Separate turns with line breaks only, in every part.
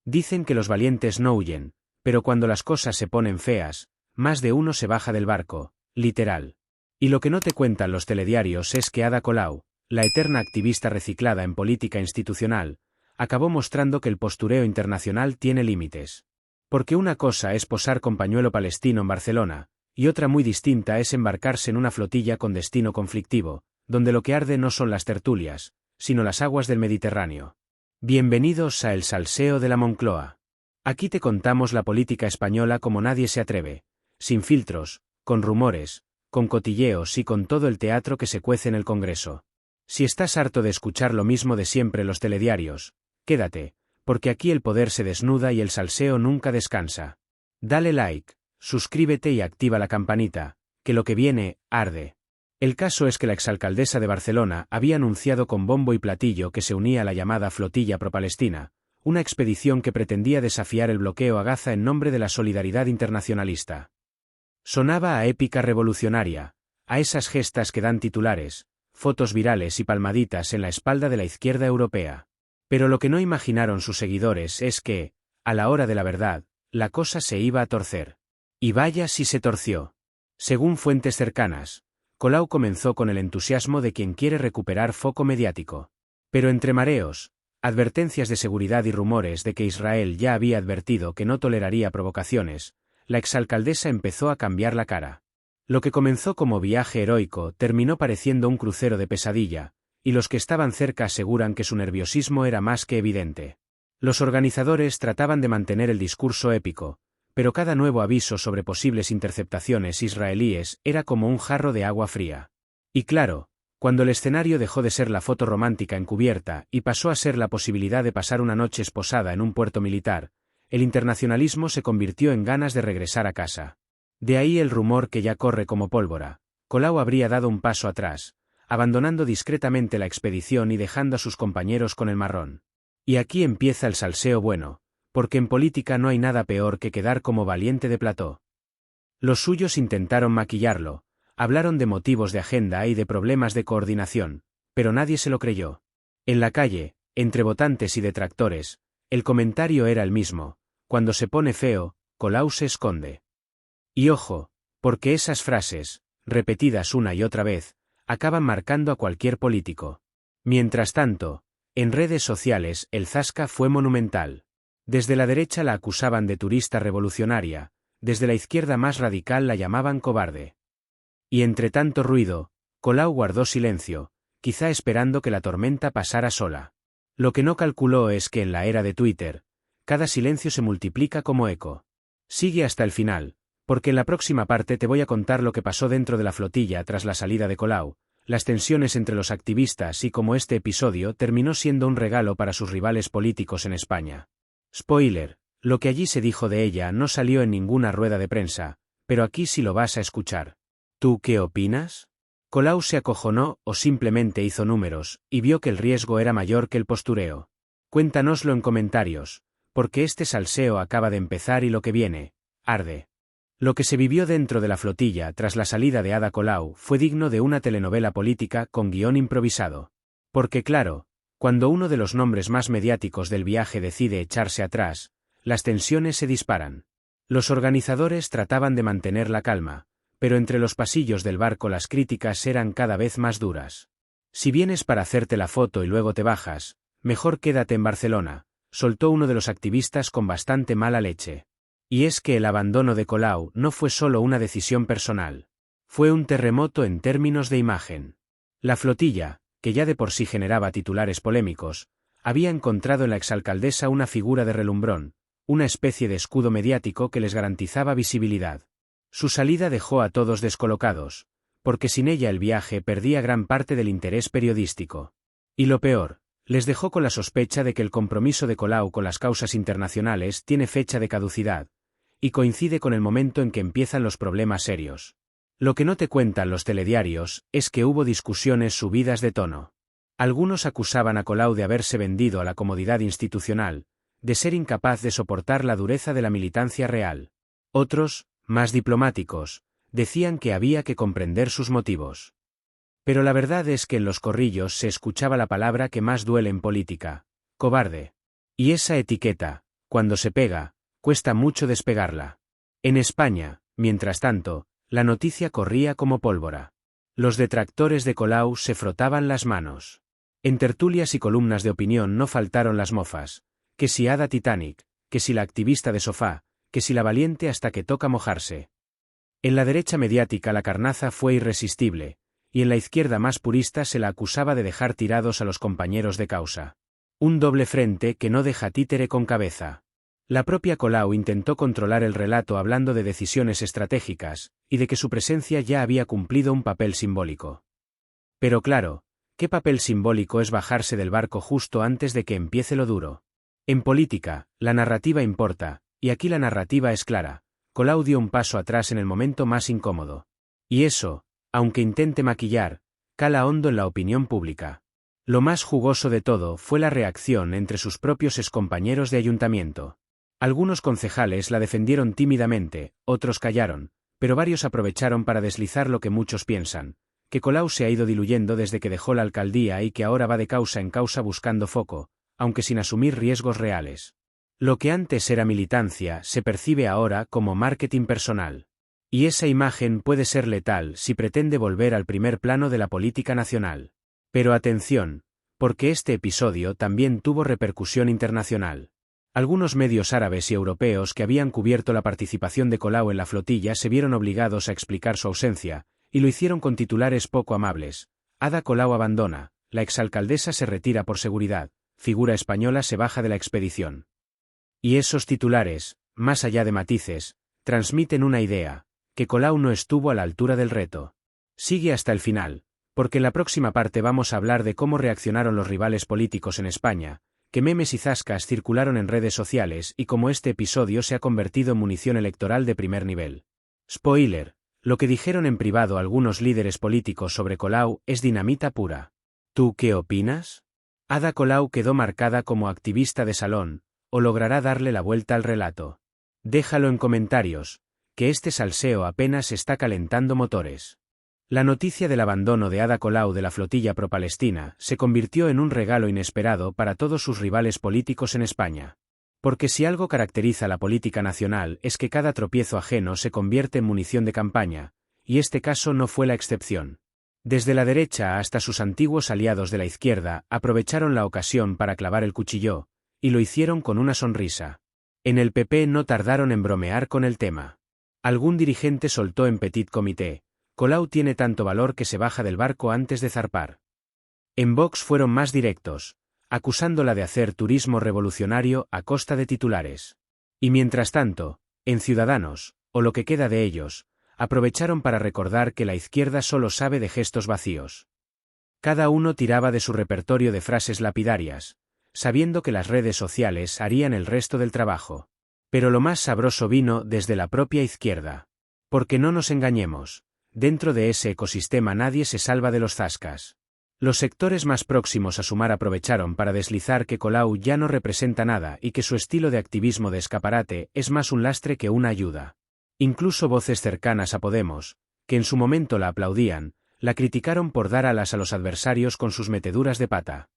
Dicen que los valientes no huyen, pero cuando las cosas se ponen feas, más de uno se baja del barco, literal. Y lo que no te cuentan los telediarios es que Ada Colau, la eterna activista reciclada en política institucional, acabó mostrando que el postureo internacional tiene límites. Porque una cosa es posar con pañuelo palestino en Barcelona, y otra muy distinta es embarcarse en una flotilla con destino conflictivo, donde lo que arde no son las tertulias, sino las aguas del Mediterráneo. Bienvenidos a El Salseo de la Moncloa. Aquí te contamos la política española como nadie se atreve, sin filtros, con rumores, con cotilleos y con todo el teatro que se cuece en el Congreso. Si estás harto de escuchar lo mismo de siempre en los telediarios, quédate, porque aquí el poder se desnuda y el salseo nunca descansa. Dale like, suscríbete y activa la campanita, que lo que viene, arde. El caso es que la exalcaldesa de Barcelona había anunciado con bombo y platillo que se unía a la llamada Flotilla Pro-Palestina, una expedición que pretendía desafiar el bloqueo a Gaza en nombre de la solidaridad internacionalista. Sonaba a épica revolucionaria, a esas gestas que dan titulares, fotos virales y palmaditas en la espalda de la izquierda europea. Pero lo que no imaginaron sus seguidores es que, a la hora de la verdad, la cosa se iba a torcer. Y vaya si se torció. Según fuentes cercanas, Colau comenzó con el entusiasmo de quien quiere recuperar foco mediático. Pero entre mareos, advertencias de seguridad y rumores de que Israel ya había advertido que no toleraría provocaciones, la exalcaldesa empezó a cambiar la cara. Lo que comenzó como viaje heroico terminó pareciendo un crucero de pesadilla, y los que estaban cerca aseguran que su nerviosismo era más que evidente. Los organizadores trataban de mantener el discurso épico, pero cada nuevo aviso sobre posibles interceptaciones israelíes era como un jarro de agua fría. Y claro, cuando el escenario dejó de ser la foto romántica encubierta y pasó a ser la posibilidad de pasar una noche esposada en un puerto militar, el internacionalismo se convirtió en ganas de regresar a casa. De ahí el rumor que ya corre como pólvora. Colau habría dado un paso atrás, abandonando discretamente la expedición y dejando a sus compañeros con el marrón. Y aquí empieza el salseo bueno, porque en política no hay nada peor que quedar como valiente de plató. Los suyos intentaron maquillarlo, hablaron de motivos de agenda y de problemas de coordinación, pero nadie se lo creyó. En la calle, entre votantes y detractores, el comentario era el mismo: cuando se pone feo, Colau se esconde. Y ojo, porque esas frases, repetidas una y otra vez, acaban marcando a cualquier político. Mientras tanto, en redes sociales el zasca fue monumental. Desde la derecha la acusaban de turista revolucionaria, desde la izquierda más radical la llamaban cobarde. Y entre tanto ruido, Colau guardó silencio, quizá esperando que la tormenta pasara sola. Lo que no calculó es que en la era de Twitter, cada silencio se multiplica como eco. Sigue hasta el final, porque en la próxima parte te voy a contar lo que pasó dentro de la flotilla tras la salida de Colau, las tensiones entre los activistas y cómo este episodio terminó siendo un regalo para sus rivales políticos en España. Spoiler, lo que allí se dijo de ella no salió en ninguna rueda de prensa, pero aquí sí lo vas a escuchar. ¿Tú qué opinas? Colau se acojonó o simplemente hizo números, y vio que el riesgo era mayor que el postureo. Cuéntanoslo en comentarios, porque este salseo acaba de empezar y lo que viene, arde. Lo que se vivió dentro de la flotilla tras la salida de Ada Colau fue digno de una telenovela política con guión improvisado. Porque claro, cuando uno de los nombres más mediáticos del viaje decide echarse atrás, las tensiones se disparan. Los organizadores trataban de mantener la calma, pero entre los pasillos del barco las críticas eran cada vez más duras. Si vienes para hacerte la foto y luego te bajas, mejor quédate en Barcelona, soltó uno de los activistas con bastante mala leche. Y es que el abandono de Colau no fue solo una decisión personal. Fue un terremoto en términos de imagen. La flotilla, que ya de por sí generaba titulares polémicos, había encontrado en la exalcaldesa una figura de relumbrón, una especie de escudo mediático que les garantizaba visibilidad. Su salida dejó a todos descolocados, porque sin ella el viaje perdía gran parte del interés periodístico. Y lo peor, les dejó con la sospecha de que el compromiso de Colau con las causas internacionales tiene fecha de caducidad, y coincide con el momento en que empiezan los problemas serios. Lo que no te cuentan los telediarios es que hubo discusiones subidas de tono. Algunos acusaban a Colau de haberse vendido a la comodidad institucional, de ser incapaz de soportar la dureza de la militancia real. Otros, más diplomáticos, decían que había que comprender sus motivos. Pero la verdad es que en los corrillos se escuchaba la palabra que más duele en política: cobarde. Y esa etiqueta, Cuando se pega, cuesta mucho despegarla. En España, mientras tanto, la noticia corría como pólvora. Los detractores de Colau se frotaban las manos. En tertulias y columnas de opinión no faltaron las mofas. Que si Ada Titanic, que si la activista de sofá, que si la valiente hasta que toca mojarse. En la derecha mediática la carnaza fue irresistible, y en la izquierda más purista se la acusaba de dejar tirados a los compañeros de causa. Un doble frente que no deja títere con cabeza. La propia Colau intentó controlar el relato hablando de decisiones estratégicas, y de que su presencia ya había cumplido un papel simbólico. Pero claro, ¿qué papel simbólico es bajarse del barco justo antes de que empiece lo duro? En política, la narrativa importa, y aquí la narrativa es clara. Colau dio un paso atrás en el momento más incómodo. Y eso, aunque intente maquillar, cala hondo en la opinión pública. Lo más jugoso de todo fue la reacción entre sus propios excompañeros de ayuntamiento. Algunos concejales la defendieron tímidamente, otros callaron, pero varios aprovecharon para deslizar lo que muchos piensan, que Colau se ha ido diluyendo desde que dejó la alcaldía y que ahora va de causa en causa buscando foco, aunque sin asumir riesgos reales. Lo que antes era militancia se percibe ahora como marketing personal. Y esa imagen puede ser letal si pretende volver al primer plano de la política nacional. Pero atención, porque este episodio también tuvo repercusión internacional. Algunos medios árabes y europeos que habían cubierto la participación de Colau en la flotilla se vieron obligados a explicar su ausencia, y lo hicieron con titulares poco amables. Ada Colau abandona, la exalcaldesa se retira por seguridad, figura española se baja de la expedición. Y esos titulares, más allá de matices, transmiten una idea, que Colau no estuvo a la altura del reto. Sigue hasta el final, porque en la próxima parte vamos a hablar de cómo reaccionaron los rivales políticos en España, que memes y zascas circularon en redes sociales y cómo este episodio se ha convertido en munición electoral de primer nivel. Spoiler, lo que dijeron en privado algunos líderes políticos sobre Colau es dinamita pura. ¿Tú qué opinas? ¿Ada Colau quedó marcada como activista de salón, o logrará darle la vuelta al relato? Déjalo en comentarios, que este salseo apenas está calentando motores. La noticia del abandono de Ada Colau de la flotilla pro-palestina se convirtió en un regalo inesperado para todos sus rivales políticos en España. Porque si algo caracteriza la política nacional es que cada tropiezo ajeno se convierte en munición de campaña, y este caso no fue la excepción. Desde la derecha hasta sus antiguos aliados de la izquierda aprovecharon la ocasión para clavar el cuchillo, y lo hicieron con una sonrisa. En el PP no tardaron en bromear con el tema. Algún dirigente soltó en petit comité: Colau tiene tanto valor que se baja del barco antes de zarpar. En Vox fueron más directos, acusándola de hacer turismo revolucionario a costa de titulares. Y mientras tanto, en Ciudadanos, o lo que queda de ellos, aprovecharon para recordar que la izquierda solo sabe de gestos vacíos. Cada uno tiraba de su repertorio de frases lapidarias, sabiendo que las redes sociales harían el resto del trabajo. Pero lo más sabroso vino desde la propia izquierda. Porque no nos engañemos, dentro de ese ecosistema nadie se salva de los zascas. Los sectores más próximos a Sumar aprovecharon para deslizar que Colau ya no representa nada y que su estilo de activismo de escaparate es más un lastre que una ayuda. Incluso voces cercanas a Podemos, que en su momento la aplaudían, la criticaron por dar alas a los adversarios con sus meteduras de pata.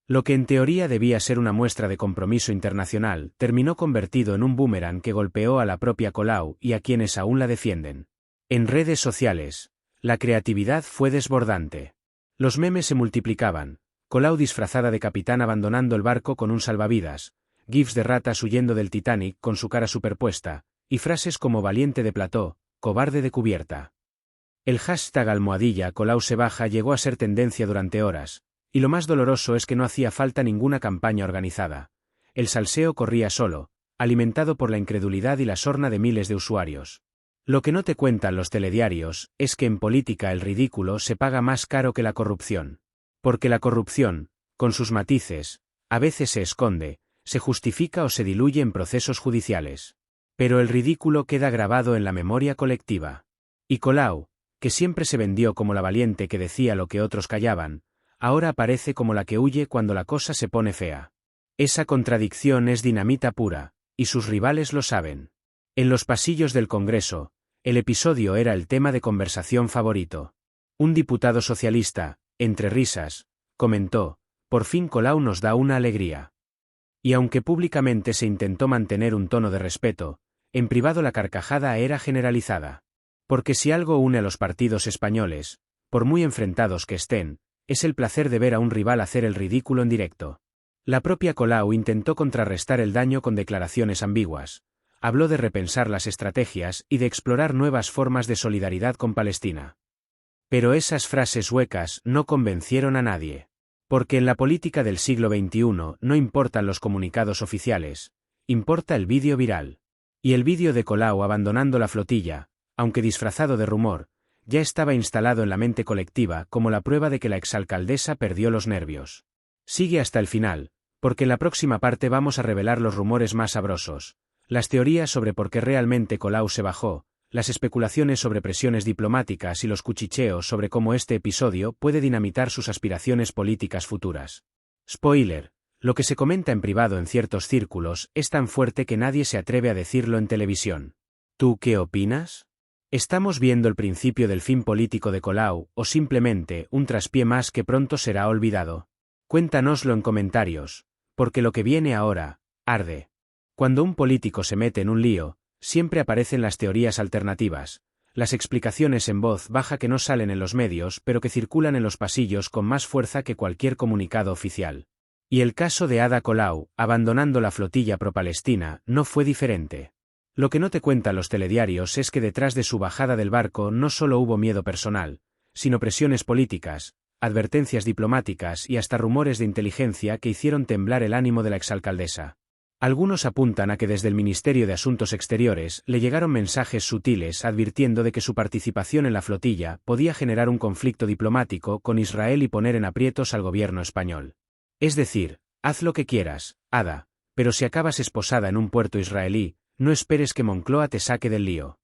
Lo que en teoría debía ser una muestra de compromiso internacional terminó convertido en un boomerang que golpeó a la propia Colau y a quienes aún la defienden. En redes sociales, la creatividad fue desbordante. Los memes se multiplicaban: Colau disfrazada de capitán abandonando el barco con un salvavidas, gifs de ratas huyendo del Titanic con su cara superpuesta, y frases como valiente de plató, cobarde de cubierta. El hashtag #Colau se baja llegó a ser tendencia durante horas, y lo más doloroso es que no hacía falta ninguna campaña organizada. El salseo corría solo, alimentado por la incredulidad y la sorna de miles de usuarios. Lo que no te cuentan los telediarios es que en política el ridículo se paga más caro que la corrupción. Porque la corrupción, con sus matices, a veces se esconde, se justifica o se diluye en procesos judiciales. Pero el ridículo queda grabado en la memoria colectiva. Y Colau, que siempre se vendió como la valiente que decía lo que otros callaban, ahora aparece como la que huye cuando la cosa se pone fea. Esa contradicción es dinamita pura, y sus rivales lo saben. En los pasillos del Congreso, el episodio era el tema de conversación favorito. Un diputado socialista, entre risas, comentó: por fin Colau nos da una alegría. Y aunque públicamente se intentó mantener un tono de respeto, en privado la carcajada era generalizada. Porque si algo une a los partidos españoles, por muy enfrentados que estén, es el placer de ver a un rival hacer el ridículo en directo. La propia Colau intentó contrarrestar el daño con declaraciones ambiguas. Habló de repensar las estrategias y de explorar nuevas formas de solidaridad con Palestina. Pero esas frases huecas no convencieron a nadie. Porque en la política del siglo XXI no importan los comunicados oficiales, importa el vídeo viral. Y el vídeo de Colau abandonando la flotilla, aunque disfrazado de rumor, ya estaba instalado en la mente colectiva como la prueba de que la exalcaldesa perdió los nervios. Sigue hasta el final, porque en la próxima parte vamos a revelar los rumores más sabrosos, las teorías sobre por qué realmente Colau se bajó, las especulaciones sobre presiones diplomáticas y los cuchicheos sobre cómo este episodio puede dinamitar sus aspiraciones políticas futuras. Spoiler: lo que se comenta en privado en ciertos círculos es tan fuerte que nadie se atreve a decirlo en televisión. ¿Tú qué opinas? ¿Estamos viendo el principio del fin político de Colau o simplemente un traspié más que pronto será olvidado? Cuéntanoslo en comentarios, porque lo que viene ahora arde. Cuando un político se mete en un lío, siempre aparecen las teorías alternativas, las explicaciones en voz baja que no salen en los medios pero que circulan en los pasillos con más fuerza que cualquier comunicado oficial. Y el caso de Ada Colau, abandonando la flotilla pro-palestina, no fue diferente. Lo que no te cuentan los telediarios es que detrás de su bajada del barco no solo hubo miedo personal, sino presiones políticas, advertencias diplomáticas y hasta rumores de inteligencia que hicieron temblar el ánimo de la exalcaldesa. Algunos apuntan a que desde el Ministerio de Asuntos Exteriores le llegaron mensajes sutiles advirtiendo de que su participación en la flotilla podía generar un conflicto diplomático con Israel y poner en aprietos al gobierno español. Es decir, haz lo que quieras, Ada, pero si acabas esposada en un puerto israelí, no esperes que Moncloa te saque del lío.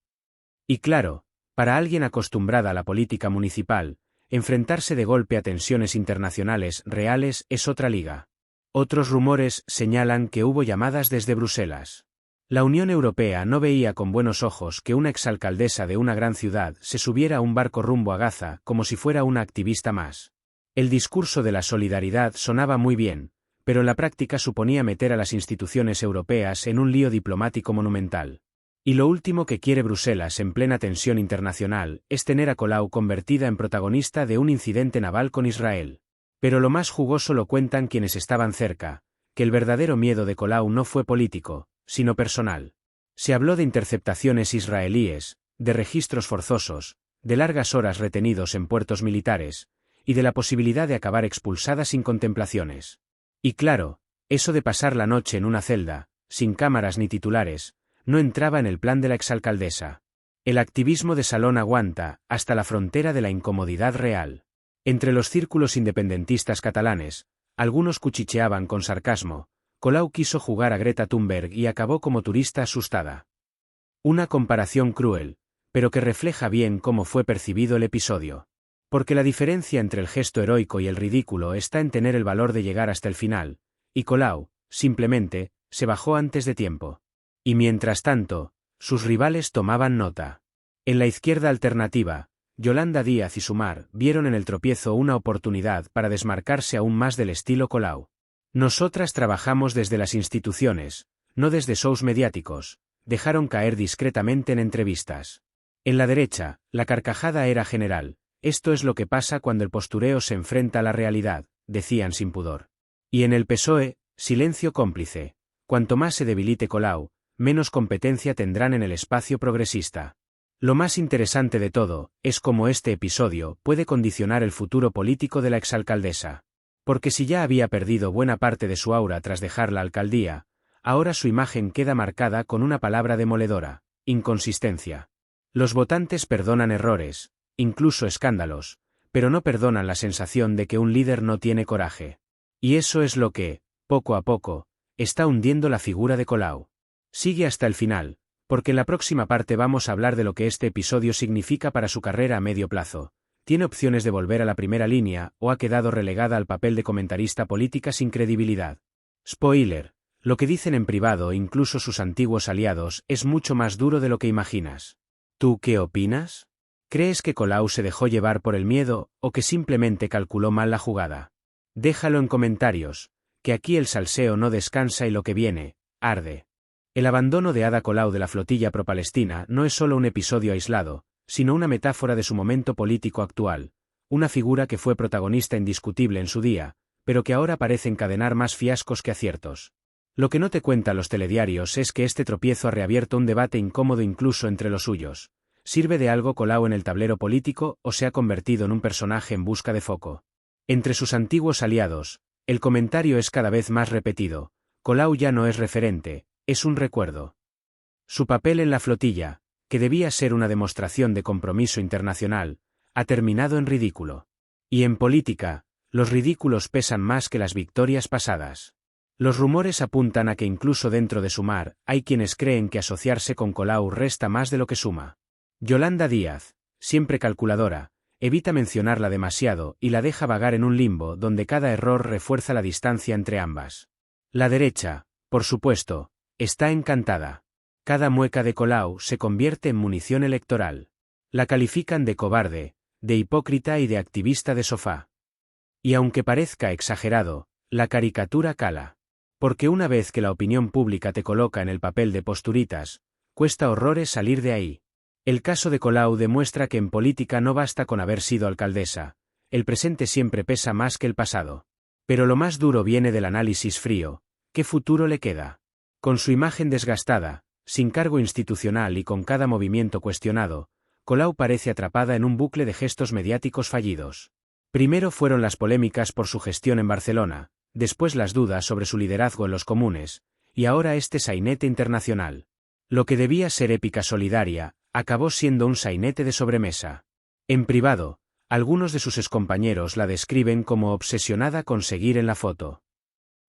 Y claro, para alguien acostumbrada a la política municipal, enfrentarse de golpe a tensiones internacionales reales es otra liga. Otros rumores señalan que hubo llamadas desde Bruselas. La Unión Europea no veía con buenos ojos que una exalcaldesa de una gran ciudad se subiera a un barco rumbo a Gaza como si fuera una activista más. El discurso de la solidaridad sonaba muy bien, pero en la práctica suponía meter a las instituciones europeas en un lío diplomático monumental. Y lo último que quiere Bruselas en plena tensión internacional es tener a Colau convertida en protagonista de un incidente naval con Israel. Pero lo más jugoso lo cuentan quienes estaban cerca, que el verdadero miedo de Colau no fue político, sino personal. Se habló de interceptaciones israelíes, de registros forzosos, de largas horas retenidos en puertos militares, y de la posibilidad de acabar expulsada sin contemplaciones. Y claro, eso de pasar la noche en una celda, sin cámaras ni titulares, no entraba en el plan de la exalcaldesa. El activismo de salón aguanta hasta la frontera de la incomodidad real. Entre los círculos independentistas catalanes, algunos cuchicheaban con sarcasmo: Colau quiso jugar a Greta Thunberg y acabó como turista asustada. Una comparación cruel, pero que refleja bien cómo fue percibido el episodio. Porque la diferencia entre el gesto heroico y el ridículo está en tener el valor de llegar hasta el final, y Colau, simplemente, se bajó antes de tiempo. Y mientras tanto, sus rivales tomaban nota. En la izquierda alternativa, Yolanda Díaz y Sumar vieron en el tropiezo una oportunidad para desmarcarse aún más del estilo Colau. Nosotras trabajamos desde las instituciones, no desde shows mediáticos, dejaron caer discretamente en entrevistas. En la derecha, la carcajada era general: esto es lo que pasa cuando el postureo se enfrenta a la realidad, decían sin pudor. Y en el PSOE, silencio cómplice: cuanto más se debilite Colau, menos competencia tendrán en el espacio progresista. Lo más interesante de todo es cómo este episodio puede condicionar el futuro político de la exalcaldesa. Porque si ya había perdido buena parte de su aura tras dejar la alcaldía, ahora su imagen queda marcada con una palabra demoledora: inconsistencia. Los votantes perdonan errores, incluso escándalos, pero no perdonan la sensación de que un líder no tiene coraje. Y eso es lo que, poco a poco, está hundiendo la figura de Colau. Sigue hasta el final, porque en la próxima parte vamos a hablar de lo que este episodio significa para su carrera a medio plazo. ¿Tiene opciones de volver a la primera línea o ha quedado relegada al papel de comentarista política sin credibilidad? Spoiler: lo que dicen en privado incluso sus antiguos aliados es mucho más duro de lo que imaginas. ¿Tú qué opinas? ¿Crees que Colau se dejó llevar por el miedo o que simplemente calculó mal la jugada? Déjalo en comentarios, que aquí el salseo no descansa y lo que viene, arde. El abandono de Ada Colau de la flotilla pro-palestina no es solo un episodio aislado, sino una metáfora de su momento político actual, una figura que fue protagonista indiscutible en su día, pero que ahora parece encadenar más fiascos que aciertos. Lo que no te cuentan los telediarios es que este tropiezo ha reabierto un debate incómodo incluso entre los suyos. ¿Sirve de algo Colau en el tablero político o se ha convertido en un personaje en busca de foco? Entre sus antiguos aliados, el comentario es cada vez más repetido: Colau ya no es referente, es un recuerdo. Su papel en la flotilla, que debía ser una demostración de compromiso internacional, ha terminado en ridículo. Y en política, los ridículos pesan más que las victorias pasadas. Los rumores apuntan a que incluso dentro de Sumar hay quienes creen que asociarse con Colau resta más de lo que suma. Yolanda Díaz, siempre calculadora, evita mencionarla demasiado y la deja vagar en un limbo donde cada error refuerza la distancia entre ambas. La derecha, por supuesto, está encantada. Cada mueca de Colau se convierte en munición electoral. La califican de cobarde, de hipócrita y de activista de sofá. Y aunque parezca exagerado, la caricatura cala. Porque una vez que la opinión pública te coloca en el papel de posturitas, cuesta horrores salir de ahí. El caso de Colau demuestra que en política no basta con haber sido alcaldesa, el presente siempre pesa más que el pasado. Pero lo más duro viene del análisis frío: ¿qué futuro le queda? Con su imagen desgastada, sin cargo institucional y con cada movimiento cuestionado, Colau parece atrapada en un bucle de gestos mediáticos fallidos. Primero fueron las polémicas por su gestión en Barcelona, después las dudas sobre su liderazgo en los comunes, y ahora este sainete internacional. Lo que debía ser épica solidaria, acabó siendo un sainete de sobremesa. En privado, algunos de sus excompañeros la describen como obsesionada con seguir en la foto.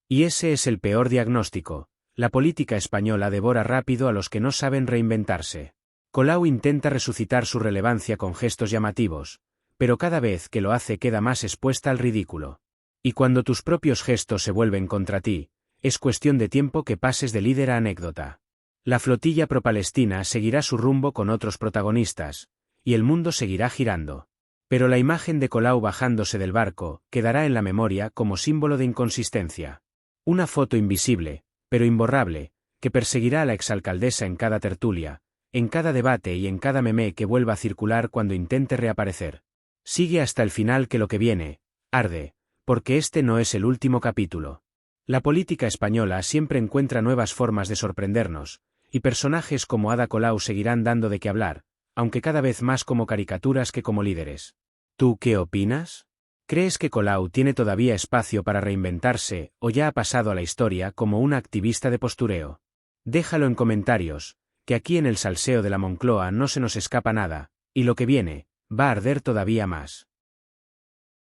Y ese es el peor diagnóstico: la política española devora rápido a los que no saben reinventarse. Colau intenta resucitar su relevancia con gestos llamativos, pero cada vez que lo hace queda más expuesta al ridículo. Y cuando tus propios gestos se vuelven contra ti, es cuestión de tiempo que pases de líder a anécdota. La flotilla pro-palestina seguirá su rumbo con otros protagonistas, y el mundo seguirá girando. Pero la imagen de Colau bajándose del barco quedará en la memoria como símbolo de inconsistencia. Una foto invisible, pero imborrable, que perseguirá a la exalcaldesa en cada tertulia, en cada debate y en cada meme que vuelva a circular cuando intente reaparecer. Sigue hasta el final, que lo que viene, arde, porque este no es el último capítulo. La política española siempre encuentra nuevas formas de sorprendernos, y personajes como Ada Colau seguirán dando de qué hablar, aunque cada vez más como caricaturas que como líderes. ¿Tú qué opinas? ¿Crees que Colau tiene todavía espacio para reinventarse o ya ha pasado a la historia como una activista de postureo? Déjalo en comentarios, que aquí en el salseo de la Moncloa no se nos escapa nada, y lo que viene, va a arder todavía más.